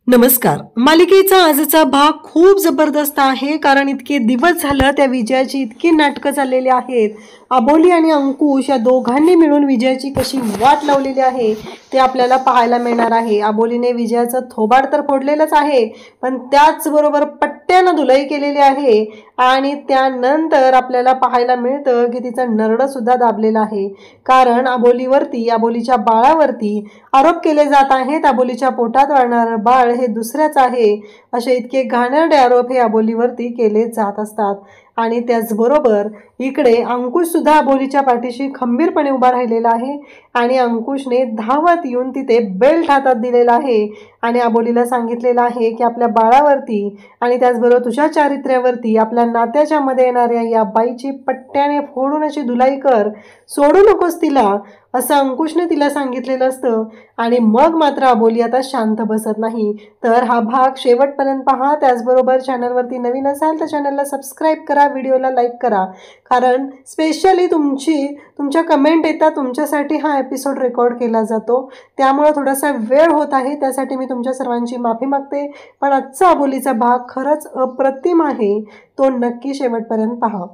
नमस्कार. मालिकेचा आजचा भाग खूप जबरदस्त आहे, कारण इतके दिवस झालं त्या विजयाची इतकी नाटकं चाललेली आहेत. अबोली आणि अंकुश या दोघांनी मिळून विजयाची कशी वाट लावलेली आहे ते आपल्याला पाहायला मिळणार आहे. अबोलीने विजयाचं थोबाड तर फोडलेलंच आहे, पण त्याचबरोबर पट्ट्यानं धुलाई केलेली आहे आणि त्यानंतर आपल्याला पाहायला मिळतं की तिचं नरडं सुद्धा दाबलेलं आहे. कारण अबोलीवरती, अबोलीच्या बाळावरती आरोप केले जात आहेत. अबोलीच्या पोटात वाढणारं बाळ हे दुसऱ्याच आहे, असे इतके घाणेरडे आरोप हे अबोलीवरती केले जात असतात. आणि त्याचबरोबर इकडे अंकुश सुद्धा अबोलीच्या पाठीशी खंबीरपणे उभा राहिलेला आहे आणि अंकुशने धावत येऊन तिथे बेल्ट हातात दिलेला आहे आणि अबोलीला सांगितलेलं आहे की आपल्या बाळावरती आणि त्याचबरोबर तुझ्या चारित्र्यावरती, आपल्या नात्याच्या मध्ये येणाऱ्या या बाईची पट्ट्याने फोडून अशी धुलाई कर, सोडू नकोस तिला, असं अंकुशने तिला सांगितलेलं असतं. आणि मग मात्र अबोली आता शांत बसत नाही. तर हा भाग शेवटपर्यंत पहा. त्याचबरोबर चॅनलवरती नवीन असाल तर चॅनलला सबस्क्राईब करा, व्हिडिओला लाईक करा, कारण स्पेशली तुमच्या कमेंट येतात, तुमच्यासाठी हा एपिसोड रेकॉर्ड केला जातो. त्यामुळे थोडासा वेळ होत आहे, त्यासाठी मी तुमच्या सर्वांची माफी मागते. पण आजचा अबोलीचा भाग खरंच अप्रतिम आहे, तो नक्की शेवटपर्यंत पहा.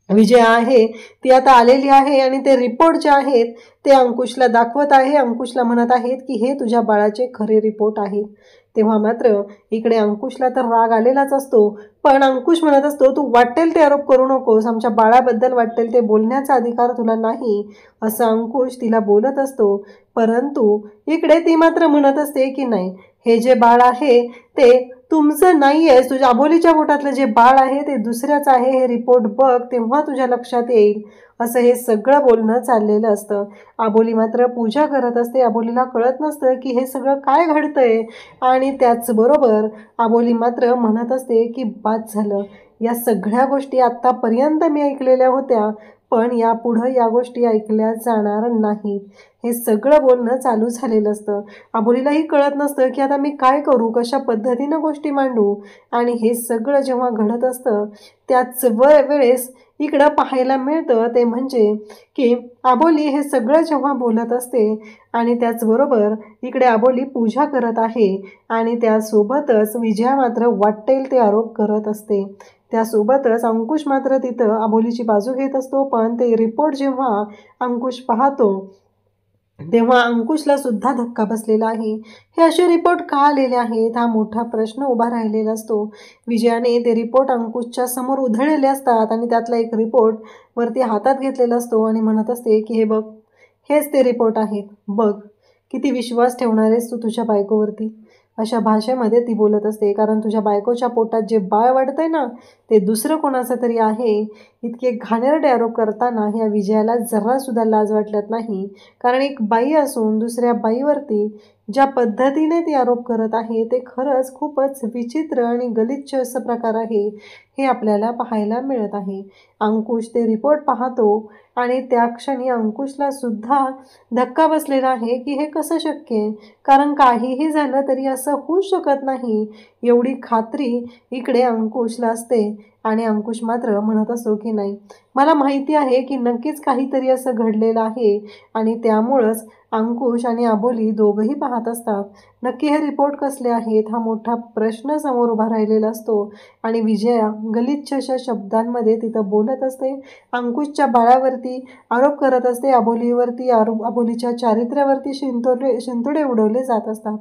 विजय आहे ती आता आलेली आहे आणि ते रिपोर्ट जे आहेत ते अंकुशला दाखवत आहे. अंकुशला म्हणत आहेत की हे तुझ्या बाळाचे खरे रिपोर्ट आहेत. तेव्हा मात्र इकडे अंकुशला तर राग आलेलाच असतो, पण अंकुश म्हणत असतो तू वाटेल ते आरोप करू नकोस, आमच्या बाळाबद्दल वाटेल ते बोलण्याचा अधिकार तुला नाही, असं अंकुश तिला बोलत असतो. परंतु इकडे ती मात्र म्हणत असते की नाही, हे जे बाळ आहे ते तुमचं नाही आहे, तुझ्या अबोलीच्या पोटातलं जे बाळ आहे ते दुसऱ्याच आहे, हे रिपोर्ट बघ तेव्हा तुझ्या लक्षात येईल, असं हे सगळं बोलणं चाललेलं असतं. अबोली मात्र पूजा करत असते. अबोलीला कळत नसतं की हे सगळं काय घडतंय आणि त्याचबरोबर अबोली मात्र म्हणत असते की बाद झालं, या सगळ्या गोष्टी आत्तापर्यंत मी ऐकलेल्या होत्या, पण यापुढं या गोष्टी ऐकल्या जाणार नाहीत. हे सगळं बोलणं चालू झालेलं असतं. अबोलीलाही कळत नसतं की आता मी काय करू, कशा पद्धतीनं गोष्टी मांडू. आणि हे सगळं जेव्हा घडत असतं त्याच वेळेस इकडं पाहायला मिळतं ते म्हणजे की अबोली हे सगळं जेव्हा बोलत असते आणि त्याचबरोबर इकडे अबोली पूजा करत आहे आणि त्यासोबतच विजया मात्र वाटेल ते आरोप करत असते. त्यासोबतच अंकुश मात्र तिथं अबोलीची बाजू घेत असतो. पण ते रिपोर्ट जेव्हा अंकुश पाहतो तेव्हा अंकुशला सुद्धा धक्का बसलेला आहे. हे असे रिपोर्ट का आलेले आहेत हा मोठा प्रश्न उभा राहिलेला असतो. विजयाने ते रिपोर्ट अंकुशच्या समोर उधळलेले असतात आणि त्यातला एक रिपोर्ट वरती हातात घेतलेला असतो आणि म्हणत असते की हे बघ, हेच ते रिपोर्ट आहेत, बघ किती विश्वास ठेवणार आहेस तू तुझ्या बायकोवरती, अशा भाषेमध्ये ती बोलत असते. कारण तुझ्या बायकोच्या पोटात जे बाळ वाढतंय ना ते दुसरं कोणाचं तरी आहे. इतके घाणेरडे आरोप करताना ह्या विजयाला जरासुद्धा लाज वाटत नाही, कारण एक बाई असून दुसऱ्या बाईवरती ज्या पद्धतीने ती आरोप करत आहे ते खरंच खूपच विचित्र आणि गलिच्छ असं प्रकार आहे, हे आपल्याला पाहायला मिळत आहे. अंकुश ते रिपोर्ट पाहतो आणि त्या क्षणी अंकुशला सुद्धा धक्का बसलेला आहे की हे कसं शक्य आहे, कारण काहीही झालं तरी असं होऊ शकत नाही, एवढी खात्री इकडे अंकुशला असते. आणि अंकुश मात्र म्हणत असतो की नाही, मला माहिती आहे की नक्कीच काहीतरी असं घडलेलं आहे आणि त्यामुळंच अंकुश आणि अबोली दोघंही पाहत असतात. नक्की हे रिपोर्ट कसले आहेत हा मोठा प्रश्न समोर उभा राहिलेला असतो. आणि विजया गलिच्छ अशा शब्दांमध्ये तिथं बोलत असते, अंकुशच्या बाळावरती आरोप करत असते, अबोलीवरती अबोलीच्या चारित्र्यावरती शिंतोडे उडवले जात असतात.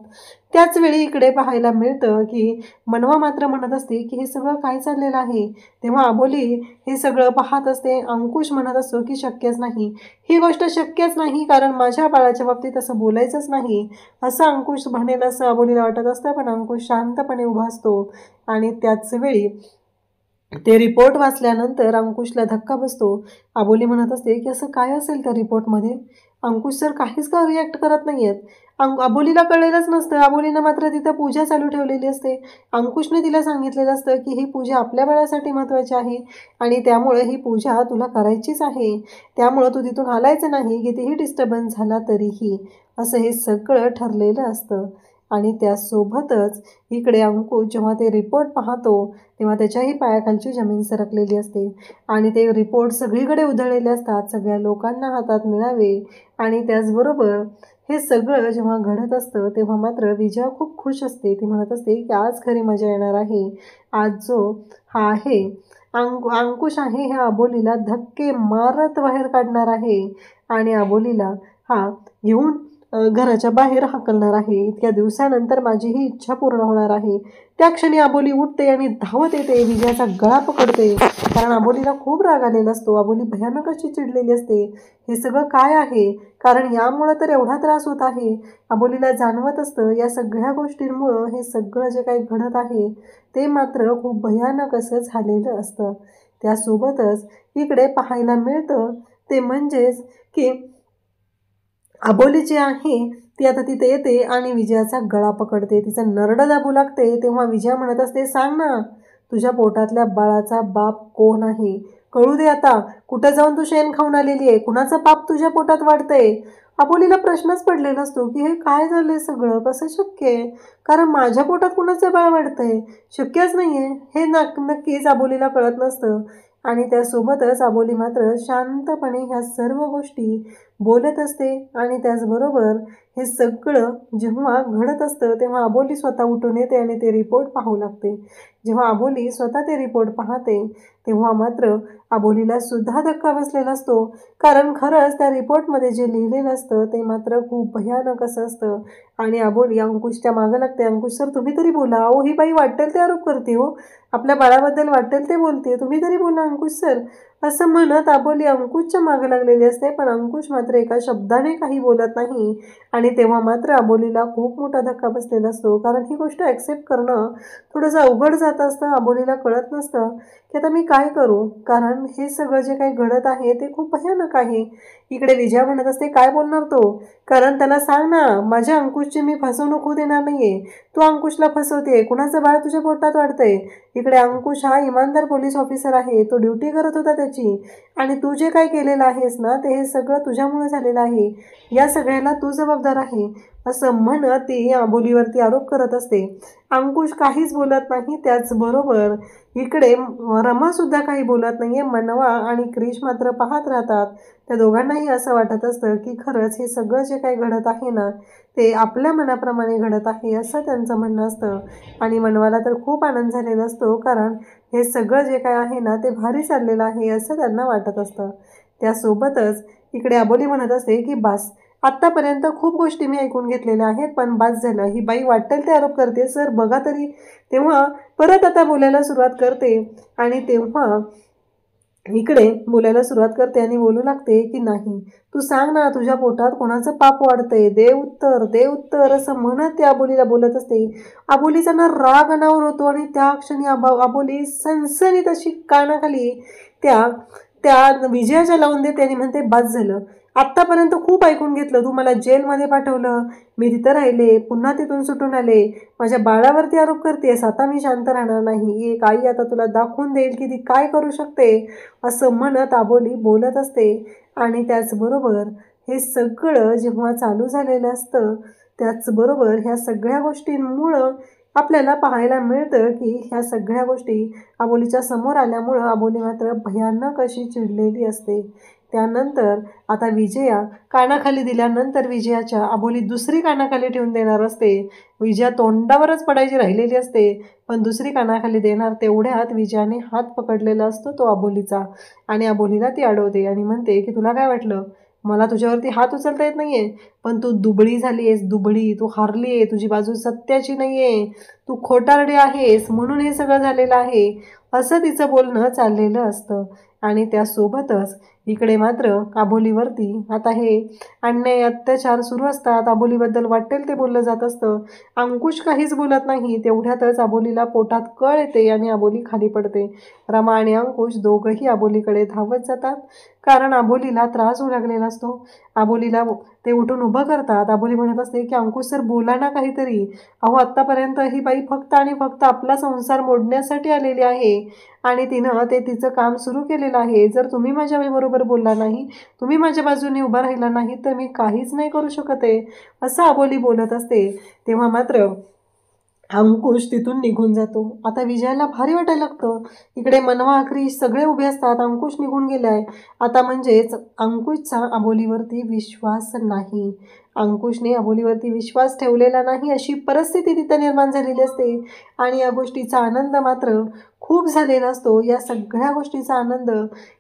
त्याचवेळी इकडे पाहायला मिळतं की मनवा मात्र म्हणत असते की हे सगळं काय चाललेलं आहे. तेव्हा अबोली हे सगळं पाहत असते. अंकुश म्हणत असतो की शक्यच नाही, ही गोष्ट शक्यच नाही, कारण माझ्या बाळाच्या बाबतीत असं बोलायचंच नाही, असं अंकुश म्हणेल असं अबोलीला वाटत असतं. पण अंकुश शांतपणे उभा असतो आणि त्याच वेळी ते रिपोर्ट वाचल्यानंतर अंकुशला धक्का बसतो. अबोली म्हणत असते की असं काय असेल त्या रिपोर्टमध्ये, अंकुश सर काहीच का रिॲक्ट करत नाही आहेत. अबोलीला कळलेलंच नसतं. अबोलीनं मात्र तिथं पूजा चालू ठेवलेली असते. अंकुशने तिला सांगितलेलं असतं की ही पूजा आपल्या बाळासाठी महत्त्वाची आहे आणि त्यामुळे ही पूजा तुला करायचीच आहे, त्यामुळं तू तिथून हालायचं नाही, कितीही डिस्टर्बन्स झाला तरीही, असं हे सगळं ठरलेलं असतं. आणि त्यासोबतच इकडे अंकुश जेव्हा ते रिपोर्ट पाहतो तेव्हा त्याच्याही पायाखालची जमीन सरकलेली असते आणि ते रिपोर्ट सगळीकडे उधळलेले असतात, सगळ्या लोकांना हातात मिळावे. आणि त्याचबरोबर हे सगळं जेव्हा घडत असतं तेव्हा मात्र विजया खूप खुश असते. ती म्हणत असते की आज खरी मजा येणार आहे. आज जो हा आहे अंकुश आहे ह्या अबोलीला धक्के मारत बाहेर काढणार आहे आणि अबोलीला हा घेऊन घराच्या बाहेर हाकलणार आहे. इतक्या दिवसानंतर माझी ही इच्छा पूर्ण होणार आहे. त्या क्षणी अबोली उठते आणि धावत येते, विजयाचा गळा पकडते. कारण अबोलीला खूप राग आलेला असतो. अबोली भयानक अशी चिडलेली असते. हे सगळं काय आहे? कारण यामुळं तर एवढा त्रास होत आहे. अबोलीला जाणवत असतं या सगळ्या गोष्टींमुळं हे सगळं जे काही घडत आहे ते मात्र खूप भयानक असं झालेलं असतं. त्यासोबतच इकडे पाहायला मिळतं ते म्हणजेच की अबोली जी आहे ती आता तिथे येते आणि विजयाचा गळा पकडते, तिचा नरडं दाबू लागते. तेव्हा विजया म्हणत असते, सांग ना तुझ्या पोटातल्या बाळाचा बाप कोण आहे? कळू दे आता. कुठं जाऊन तू शेण खाऊन आलेली आहे? कुणाचं पाप तुझ्या पोटात वाढतंय? अबोलीला प्रश्नच पडलेला असतो की हे काय झालंय सगळं, कसं शक्य आहे? कारण माझ्या पोटात कुणाचं बाळ वाढतंय? शक्यच नाहीये. हे नक्कीच अबोलीला कळत नसतं. आणि त्यासोबतच अबोली मात्र शांतपणे ह्या सर्व गोष्टी बोलत असते. आणि त्याचबरोबर हे सगळं जेव्हा घडत असतं तेव्हा अबोली स्वतः उठून येते आणि ते रिपोर्ट पाहू लागते. जेव्हा अबोली स्वतः ते रिपोर्ट पाहते तेव्हा मात्र अबोलीला सुद्धा धक्का बसलेला असतो. कारण खरंच त्या रिपोर्टमध्ये जे लिहिलेलं असतं ते मात्र खूप भयानक असं असतं. आणि अबोली अंकुशच्या मागं लागते. अंकुश सर तुम्ही तरी बोला. अहो ही बाई वाटेल ते आरोप करते हो, आपल्या बाळाबद्दल वाटेल ते बोलते, तुम्ही तरी बोला अंकुश सर, असं म्हणत अबोली अंकुशच्या मागे लागलेली असते. पण अंकुश मात्र एका शब्दाने काही बोलत नाही. आणि तेव्हा मात्र अबोलीला खूप मोठा धक्का बसलेला असतो. कारण ही गोष्ट ॲक्सेप्ट करणं थोडंसं अवघड जात असतं. अबोलीला कळत नसतं की आता मी काय करू, कारण हे सगळं जे काही घडत आहे ते खूप भयानक आहे. इकडे विजया म्हणत असते काय बोलणार तो, कारण त्याला सांग ना माझ्या अंकुशची मी फसवणूक होऊ देणार नाहीये. तू अंकुशला फसवते, कुणाचं बाळ तुझ्या पोटात वाढतंय. इकडे अंकुश हा इमानदार पोलीस ऑफिसर आहे, तो ड्युटी करत होता त्याची. आणि तू जे काय केलेलं आहेस ना ते हे सगळं तुझ्यामुळे झालेलं आहे. या सगळ्याला तू जबाबदार आहे असं म्हणत ती अबोलीवरती आरोप करत असते. अंकुश काहीच बोलत नाही. त्याचबरोबर इकडे रमासुद्धा काही बोलत नाहीये. मनवा आणि क्रिश मात्र पाहत राहतात. त्या दोघांनाही असं वाटत असतं की खरंच हे सगळं जे काही घडत आहे ना ते आपल्या मनाप्रमाणे घडत आहे असं त्यांचं म्हणणं असतं. आणि मनवाला तर खूप आनंद झालेला असतो, कारण हे सगळं जे काय आहे ना ते भारी चाललेलं आहे असं त्यांना वाटत असतं. त्यासोबतच इकडे अबोली म्हणत असते की बास, आत्तापर्यंत खूप गोष्टी मी ऐकून घेतलेल्या आहेत, पण बास झालं. ही बाई वाटेल ते आरोप करते सर बघा तरी. तेव्हा परत आता बोलायला सुरुवात करते. आणि तेव्हा इकडे बोलायला सुरुवात करते आणि बोलू लागते की नाही तू सांग ना तुझ्या पोटात कोणाचं पाप वाढतंय, दे उत्तर दे उत्तर असं म्हणत ते अबोलीला बोलत असते. अबोलीचा ना राग अनावर होतो आणि त्या क्षणी अबोली सणसणीत अशी कानाखाली त्या त्या विजयाच्या लावून देते आणि म्हणते बास झालं. आत्तापर्यंत खूप ऐकून घेतलं, तू मला जेलमध्ये पाठवलं, मी तिथं राहिले, पुन्हा तिथून सुटून आले, माझ्या बाळावरती आरोप करतेस, आता मी शांत राहणार नाही. एक आई आता तुला दाखवून देईल की ती काय करू शकते असं म्हणत अबोली बोलत असते. आणि त्याचबरोबर हे सगळं जेव्हा चालू झालेलं असतं त्याचबरोबर ह्या सगळ्या गोष्टींमुळं आपल्याला पाहायला मिळतं की ह्या सगळ्या गोष्टी अबोलीच्या समोर आल्यामुळं अबोली मात्र भयानक अशी चिडलेली असते. त्यानंतर आता विजया कानाखाली दिल्यानंतर विजयाच्या अबोली दुसरी कानाखाली ठेवून देणार असते. विजया तोंडावरच पडायची राहिलेली असते, पण दुसरी कानाखाली देणार तेवढ्यात विजयाने हात पकडलेला असतो तो अबोलीचा. आणि अबोलीला ती अडवते आणि म्हणते की तुला काय वाटलं मला तुझ्यावरती हात उचलता येत नाहीये, पण तू दुबळी झाली आहेस, दुबळी, तू हारली आहे, तुझी बाजू सत्याची नाहीये, तू खोटारडी आहेस म्हणून हे सगळं झालेलं आहे असं तिचं बोलणं चाललेलं असतं. आणि त्यासोबतच इकडे मात्र अबोलीवरती आता हे अन्याय अत्याचार सुरू असतात. अबोलीबद्दल वाटेल ते बोललं जात असतं. अंकुश काहीच बोलत नाही. तेवढ्यातच अबोलीला पोटात कळ येते आणि अबोली खाली पडते. रमा आणि अंकुश दोघंही अबोलीकडे धावत जातात, कारण अबोलीला त्रास होऊ लागलेला असतो. अबोलीला ते उठून उभं करतात. अबोली म्हणत असते की अंकुश सर बोला ना काहीतरी. अहो आत्तापर्यंत ही बाई फक्त आणि फक्त आपला संसार मोडण्यासाठी आलेली आहे आणि तिनं ते तिचं काम सुरू केलेलं आहे. जर तुम्ही माझ्याबरोबर बोलला नाही, तुम्ही माझ्या बाजूने उभा राहिला नाही तर मी काहीच नाही करू शकत आहे असं अबोली बोलत असते. तेव्हा मात्र अंकुश तिथून निघून जातो. आता विजयाला भारी वाटायला लागतं. इकडे मनवा क्रिश सगळे उभे असतात. अंकुश निघून गेलाय आता, म्हणजेच अंकुशचा अबोलीवरती विश्वास नाही. अंकुशने अबोलीवरती विश्वास ठेवलेला नाही अशी परिस्थिती तिथं निर्माण झालेली असते आणि या गोष्टीचा आनंद मात्र खूप झालेला असतो. या सगळ्या गोष्टीचा आनंद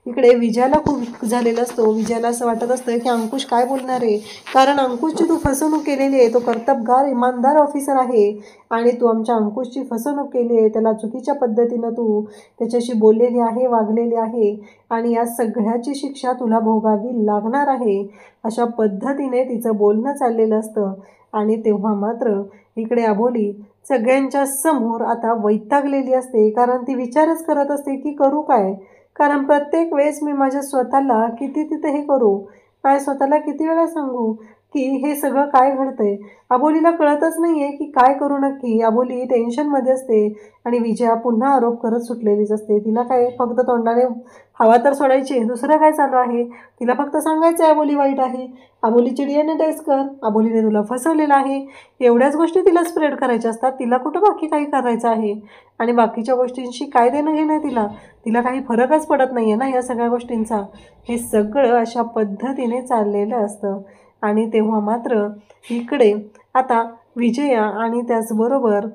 इकडे विजयाला खूप झालेला असतो. विजयाला असं वाटत असतं की अंकुश काय बोलणार आहे, कारण अंकुशची तू फसवणूक केलेली आहे. तो कर्तबगार इमानदार ऑफिसर आहे आणि तू आमच्या अंकुशची फसवणूक केली आहे. त्याला चुकीच्या पद्धतीनं तू त्याच्याशी बोललेली आहे, वागलेली आहे आणि या सगळ्याची शिक्षा तुला भोगावी लागणार आहे, अशा पद्धतीने तिचं बोलणं चाललेलं असतं. आणि तेव्हा मात्र इकडे अबोली सगळ्यांच्या समोर आता वैतागलेली असते, कारण ती विचारच करत असते की करू काय, कारण प्रत्येक वेळेस मी माझ्या स्वतःला किती तिथे हे करू, काय स्वतःला किती वेळा सांगू की हे सगळं काय घडतंय. अबोलीला कळतच नाही आहे की काय करू नक्की. अबोली टेन्शनमध्ये असते आणि विजया पुन्हा आरोप करत सुटलेलीच असते. तिला काय फक्त तोंडाने हवा तर सोडायची, दुसरं काय चालू आहे. तिला फक्त सांगायचं आहे अबोली वाईट आहे, अबोलीची DNA टेस्ट कर, अबोलीने तुला फसवलेलं आहे, एवढ्याच गोष्टी तिला स्प्रेड करायच्या असतात. तिला कुठं बाकी काही करायचं आहे आणि बाकीच्या गोष्टींशी काय देणं घेणं आहे तिला काही फरकच पडत नाही आहे ना या सगळ्या गोष्टींचा. हे सगळं अशा पद्धतीने चाललेलं असतं. आणि तेव्हा मात्र इकडे आता विजया आणि त्याचबरोबर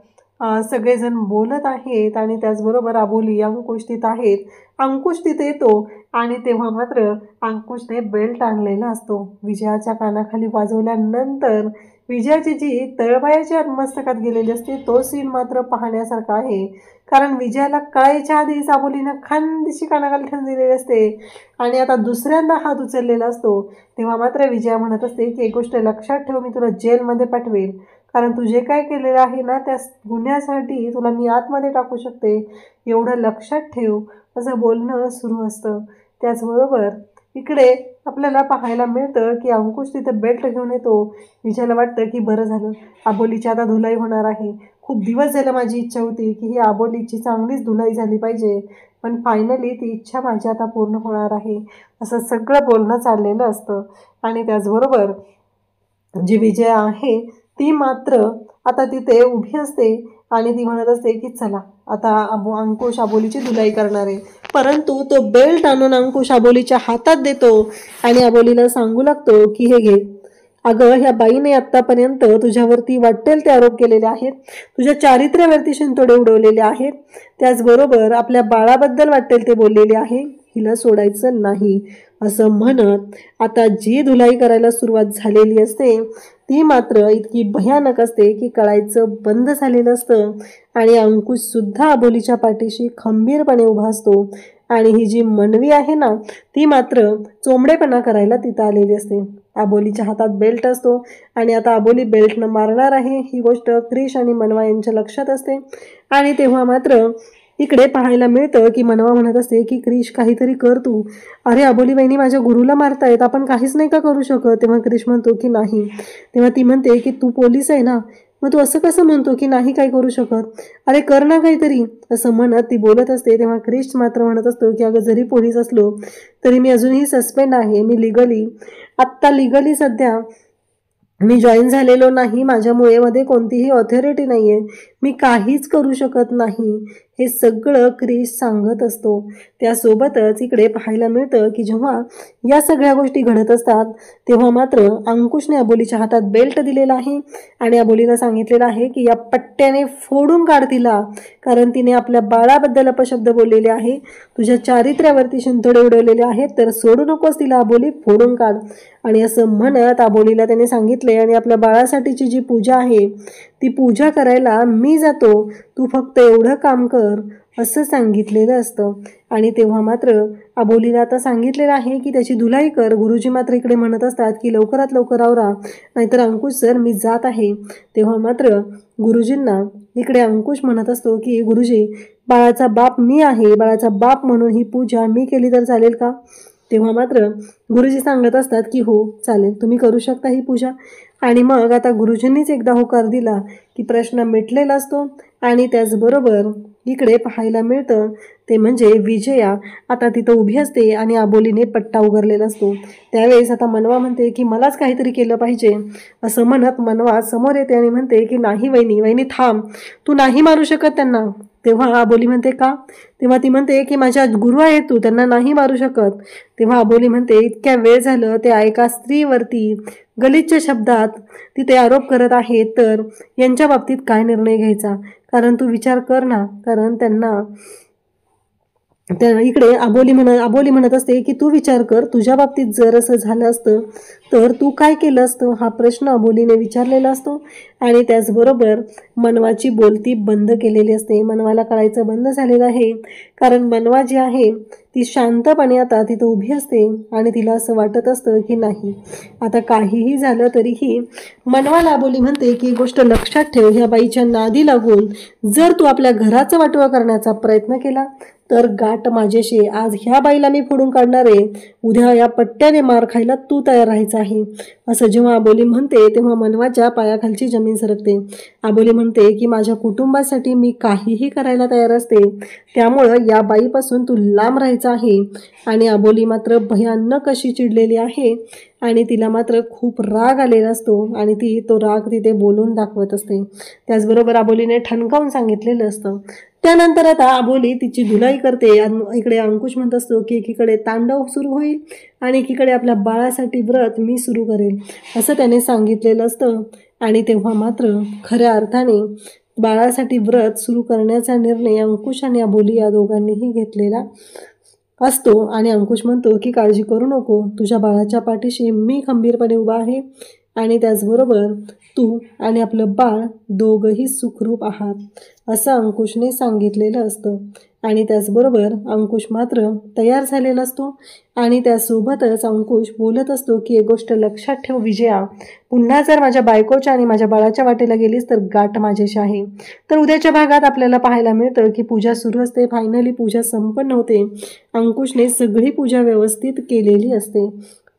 सगळेजण बोलत आहेत आणि त्याचबरोबर अबोली अंकुश तिथं आहेत. अंकुश तिथे येतो आणि तेव्हा मात्र अंकुशने बेल्ट आणलेला असतो. विजयाच्या कानाखाली वाजवल्यानंतर विजयाची जी तळपायाची मस्तकात गेलेली असते तो सीन मात्र पाहण्यासारखा आहे, कारण विजयाला कळायच्या आधीच अबोलीनं खानदेशी कानाखाली ठेवून दिलेली असते आणि आता दुसऱ्यांदा हात उचललेला असतो. तेव्हा मात्र विजया म्हणत असते की एक गोष्ट लक्षात ठेव, मी तुला जेलमध्ये पाठवेल, कारण तू जे काय केलेलं आहे ना त्या गुन्ह्यासाठी तुला मी आतमध्ये टाकू शकते, एवढं लक्षात ठेव, असं बोलणं सुरू असतं. त्याचबरोबर इकडे आपल्याला पाहायला मिळतं की अंकुश तिथे बेल्ट घेऊन येतो. विजयाला वाटतं की बरं झालं, अबोलीची आता धुलाई होणार आहे. खूप दिवस झालं माझी इच्छा होती की ही अबोलीची चांगलीच धुलाई झाली पाहिजे, पण फायनली ती इच्छा माझी आता पूर्ण होणार आहे, असं सगळं बोलणं चाललेलं असतं. आणि त्याचबरोबर जी विजया आहे ती मात्र आता तिथे उभी असते आणि ती म्हणत असते की चला आता अंकुश अबोलीची धुलाई करणार आहे. परंतु तो बेल्ट आणून अंकुश अबोलीच्या हातात देतो आणि अबोलीला सांगू लागतो की हे घे, अगं ह्या बाईने आत्तापर्यंत तुझ्यावरती वाटेल ते आरोप केलेले आहेत, तुझ्या चारित्र्यावरती शिंतोडे उडवलेले आहेत, त्याचबरोबर आपल्या बाळाबद्दल वाटेल ते बोललेले आहे, हिला सोडायचं नाही, असं म्हणत आता जी धुलाई करायला सुरुवात झालेली असते ती मात्र इतकी भयानक असते की कळायचं बंद झालेलं असतं. आणि अंकुशसुद्धा अबोलीच्या पाठीशी खंबीरपणे उभा असतो आणि ही जी मनवी आहे ना ती मात्र चोंबडेपणा करायला तिथं आलेली असते. अबोलीच्या हातात बेल्ट असतो आणि आता अबोली बेल्टनं मारणार आहे ही गोष्ट क्रिश आणि मनवा यांच्या लक्षात असते. आणि तेव्हा मात्र इकडे पाहायला मिळतं की मनवा म्हणत असते की क्रिश काहीतरी कर तू, अरे अबोली बहिणी माझ्या गुरुला मारतायत, आपण काहीच नाही का करू शकत. तेव्हा क्रिश म्हणतो की नाही. तेव्हा ती म्हणते की तू पोलीस आहे ना, मग तू असं कसं म्हणतो की नाही काय करू शकत, अरे कर ना काहीतरी, असं म्हणत ती बोलत असते. तेव्हा क्रिश मात्र म्हणत असतो की अगं जरी पोलीस असलो तरी मी अजूनही सस्पेंड आहे, मी लिगली सध्या मी जॉईन झालेलो नाही, माझ्यामुळे मध्ये कोणतीही ऑथॉरिटी नाही आहे, मी काहीच करू शकत नाही, हे सगळं क्रिश सांगत असतो. त्यासोबतच इकडे पाहायला मिळतं की जेव्हा या सगळ्या गोष्टी घडत असतात तेव्हा मात्र अंकुशने अबोलीच्या हातात बेल्ट दिलेला आहे आणि अबोलीला सांगितलेलं आहे की या पट्ट्याने फोडून काढ तिला, कारण तिने आपल्या बाळाबद्दल अपशब्द बोललेले आहे, तुझ्या चारित्र्यावरती शिंतोडे उडवलेले आहेत, तर सोडू नकोस तिला अबोली, फोडून काढ. आणि असं म्हणत अबोलीला त्याने सांगितले आणि आपल्या बाळासाठीची जी पूजा आहे ती पूजा करायला मी जातो, तू फक्त एवढं काम कर, असं सांगितलेलं असतं. आणि तेव्हा मात्र अबोलीला आता सांगितलेलं आहे की त्याची धुलाई कर. गुरुजी मात्र इकडे म्हणत असतात की लवकरात लवकर आवरा, नाहीतर अंकुश सर मी जात आहे. तेव्हा मात्र गुरुजींना इकडे अंकुश म्हणत असतो की गुरुजी बाळाचा बाप मी आहे, बाळाचा बाप म्हणून ही पूजा मी केली तर चालेल का. तेव्हा मात्र गुरुजी सांगत असतात की हो चालेल, तुम्ही करू शकता ही पूजा. आणि मग आता गुरुजींनीच एकदा होकार दिला की प्रश्न मिटलेला असतो. आणि त्याचबरोबर इकडे पाहायला मिळतं ते म्हणजे विजया आता तिथं उभी असते आणि अबोलीने पट्टा उघडलेला असतो. त्यावेळेस आता मनवा म्हणते की मलाच काहीतरी केलं पाहिजे, असं म्हणत मनवा समोर येते आणि म्हणते की नाही वहिनी थांब, तू नाही मारू शकत त्यांना, तेव्हा अबोली म्हणते का? तेव्हा ती म्हणते की माझ्या गुरु आहे तू, त्यांना नाही मारू शकत. तेव्हा अबोली म्हणते इतक्या वेळ झालं त्या एका स्त्रीवरती गलिच्छ शब्दात तिथे आरोप करत आहे, तर यांच्या बाबतीत काय निर्णय घ्यायचा? कारण तू विचार कर ना, कारण त्यांना इकडे अबोली म्हणत असते की तू विचार कर, तुझ्या बाबतीत जर असं झालं असतं तर तू काय केलं असतं, हा प्रश्न अबोलीने विचारलेला असतो. आणि त्याचबरोबर मनवाची बोलती बंद केलेली असते. मनवाला कळायचं बंद झालेलं आहे, कारण मनवा जी आहे ती शांतपणे आता तिथं उभी असते आणि तिला असं वाटत असतं की नाही, आता काहीही झालं तरीही मनवाला अबोली म्हणते की गोष्ट लक्षात ठेव, ह्या बाईच्या नादी लागून जर तू आपल्या घराचं वाटोळं करण्याचा प्रयत्न केला तर गाठ माझ्याशी. आज ह्या बाईला मी फोडून काढणार आहे, उद्या या पट्ट्याने मार खायला तू तयार राहायचं आहे. असं जेव्हा अबोली म्हणते तेव्हा मनवाच्या पायाखालची जमीन सरकते. अबोली म्हणते की माझ्या कुटुंबासाठी मी काहीही करायला तयार असते, त्यामुळं या बाईपासून तू लांब राहायचं आहे. आणि अबोली मात्र भयानक अशी चिडलेली आहे आणि तिला मात्र खूप राग आलेला असतो आणि ती तो राग तिथे बोलून दाखवत असते. त्याचबरोबर अबोलीने ठणकावून सांगितलेलं असतं. त्यानंतर आता अबोली तिची धुलाई करते. इकडे अंकुश म्हणत असतो की एकीकडे तांडव सुरू होईल आणि एकीकडे आपल्या बाळासाठी व्रत मी सुरू करेल, असं त्याने सांगितलेलं असतं. आणि तेव्हा मात्र खऱ्या अर्थाने बाळासाठी व्रत सुरू करण्याचा निर्णय अंकुश आणि अबोली या दोघांनीही घेतलेला असतो. आणि अंकुश म्हणतो की काळजी करू नको, तुझ्या बाळाच्या पाठीशी मी खंबीरपणे उभा आहे आणि त्याचबरोबर तू आणि आपलं बाळ दोघंही सुखरूप आहात, असं अंकुशने सांगितलेलं असतं. आणि त्याचबरोबर अंकुश मात्र तयार झालेला असतो आणि त्यासोबतच अंकुश बोलत असतो की एक गोष्ट लक्षात ठेव विजया, पुन्हा जर माझ्या बायकोच्या आणि माझ्या बाळाच्या वाटेला गेलीस तर गाठ माझ्याशी आहे. तर उद्याच्या भागात आपल्याला पाहायला मिळतं की पूजा सुरू असते. फायनली पूजा संपन्न होते. अंकुशने सगळी पूजा व्यवस्थित केलेली असते,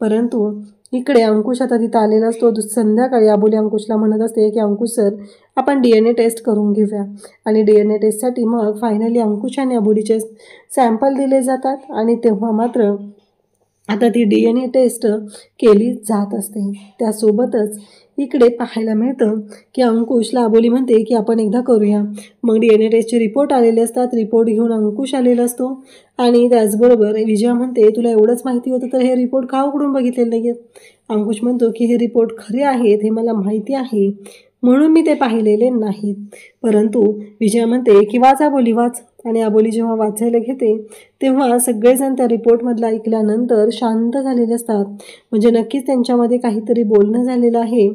परंतु इकडे अंकुश आता तिथं आलेला असतो. संध्याकाळी अबोली अंकुशला म्हणत असते की अंकुश सर, आपण DNA टेस्ट करून घेऊया. आणि DNA टेस्टसाठी मग फायनली अंकुश आणि अबोलीचे सॅम्पल दिले जातात आणि तेव्हा मात्र आता ती DNA टेस्ट केली जात असते. त्यासोबतच इकडे पाहायला मिळतं की अंकुशला अबोली म्हणते की आपण एकदा करूया. मग DNA टेस्टचे रिपोर्ट आलेले असतात. रिपोर्ट घेऊन अंकुश आलेला असतो आणि त्याचबरोबर विजया म्हणते तुला एवढंच माहिती होतं तर हे रिपोर्ट का उघडून बघितलेले नाही आहेत? अंकुश म्हणतो की हे रिपोर्ट खरे आहेत, हे मला माहिती आहे, म्हणून मी ते पाहिलेले नाहीत. परंतु विजया म्हणते की वाच अबोली वाच. आणि अबोली जेव्हा वाचायला घेते तेव्हा सगळेजण त्या रिपोर्टमधलं ऐकल्यानंतर शांत झालेले असतात. म्हणजे नक्कीच त्यांच्यामध्ये काहीतरी बोलणं झालेलं आहे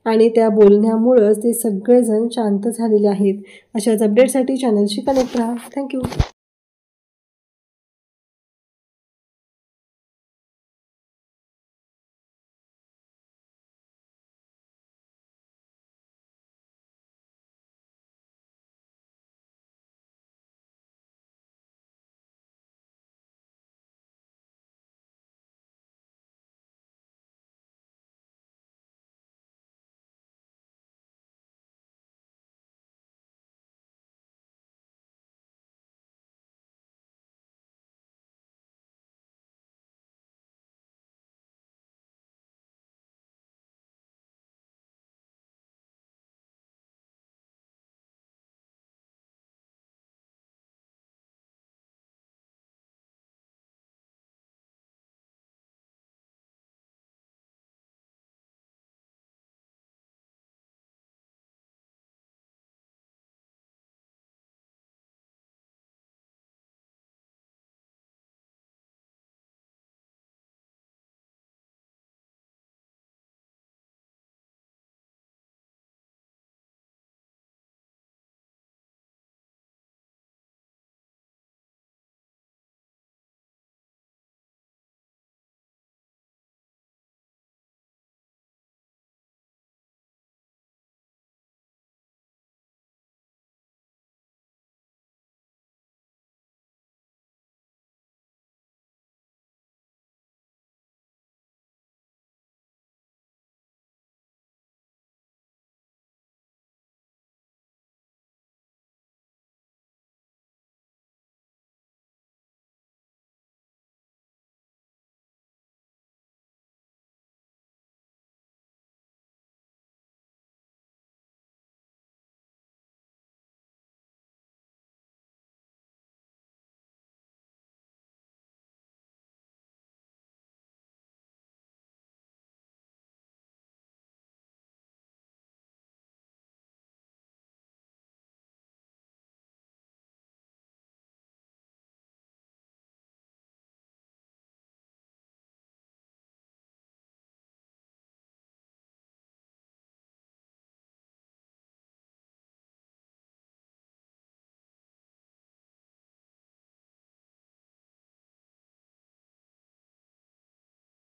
आणि त्या बोलण्यामुळंच ते सगळेजण शांत झालेले आहेत. अशाच अपडेटसाठी चॅनलशी कनेक्ट राहा. थँक्यू.